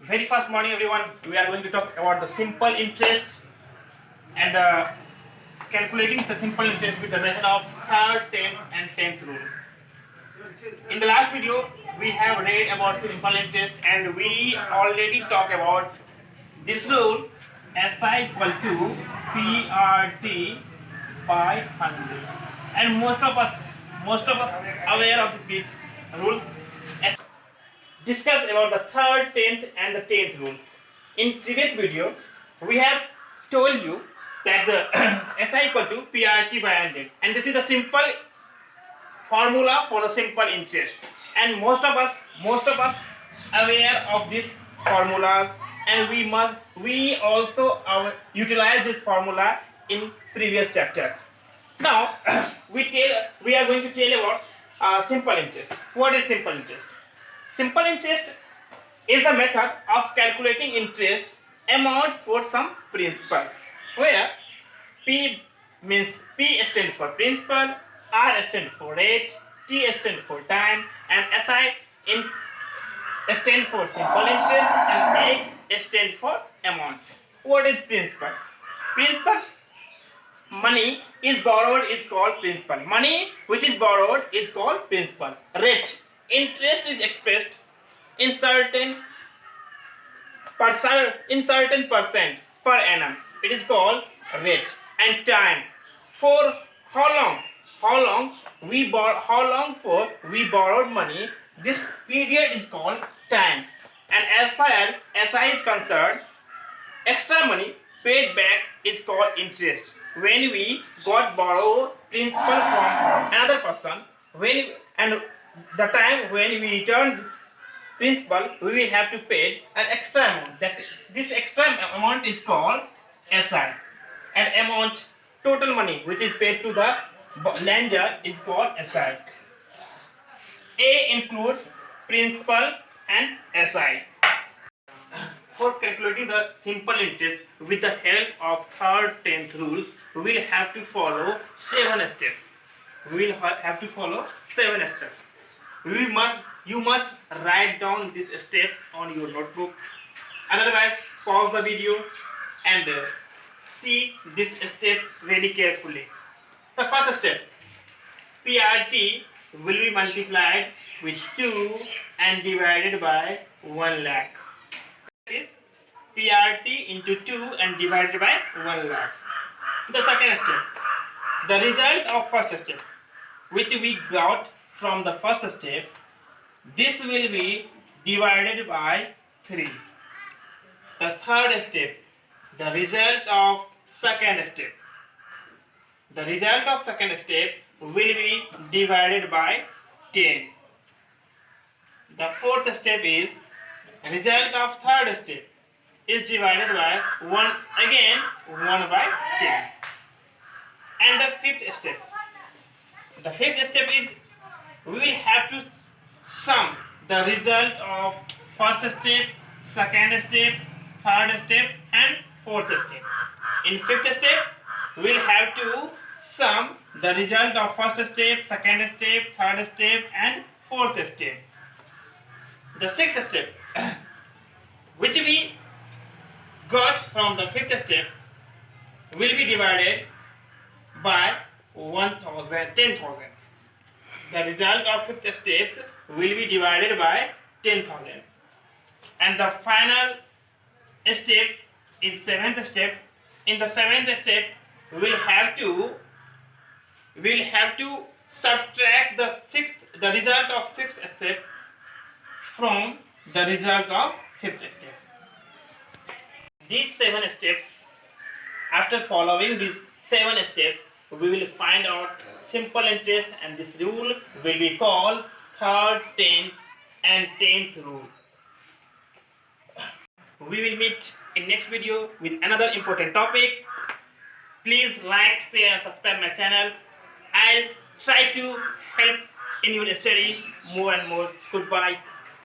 Very first morning, everyone. We are going to talk about the simple interest and calculating the simple interest with the method of third, tenth, and tenth rule. In the last video, we have read about simple interest, and we already talked about this rule: SI equal to PRT by 100. And most of us aware of these rules. Discuss about the third, tenth, and the tenth rules. In previous video, we have told you that the SI equal to PRT by 100, and this is the simple formula for the simple interest. And most of us aware of these formulas, and we also utilize this formula in previous chapters. Now we are going to tell about simple interest. What is simple interest? Simple interest is a method of calculating interest amount for some principal, where P stands for principal, R stands for rate, T stands for time, and SI stands for simple interest, and A stands for amount. What is principal? Principal, money is borrowed is called principal. Money which is borrowed is called principal. Rate, interest is expressed in certain percent per annum. It is called rate. And time, for how long we borrowed money, this period is called time. And as far as SI is concerned, extra money paid back is called interest. When we got borrow principal from another person, and the time when we return this principal, we will have to pay an extra amount. That this extra amount is called SI. And amount, total money which is paid to the lender, is called SI. A includes principal and SI. For calculating the simple interest with the help of third, tenth rules, we will have to follow 7 steps. You must write down these steps on your notebook. Otherwise, pause the video and see these steps very carefully. The first step: PRT will be multiplied with 2 and divided by 1 lakh. Is PRT into 2 and divided by 1 lakh. The second step, the result of first step, which we got from the first step, this will be divided by 3. The third step, the result of second step. The result of second step will be divided by 10. The fourth step is result of third step is divided by 1 by 10. And the fifth step. The fifth step is we will have to sum the result of first step, second step, third step, and fourth step. In fifth step, we will have to sum the result of first step, second step, third step, and fourth step. The sixth step, which we got from the fifth step, will be divided by 10,000. The result of fifth steps will be divided by 10,000. And the final step is seventh step. In the seventh step, we will have to subtract the result of sixth step from the result of fifth step. These 7 steps, after following these 7 steps, we will find out simple interest, and this rule will be called third, tenth, and tenth rule. We will meet in next video with another important topic. Please like, share, and subscribe my channel. I'll try to help in your study more and more. Goodbye.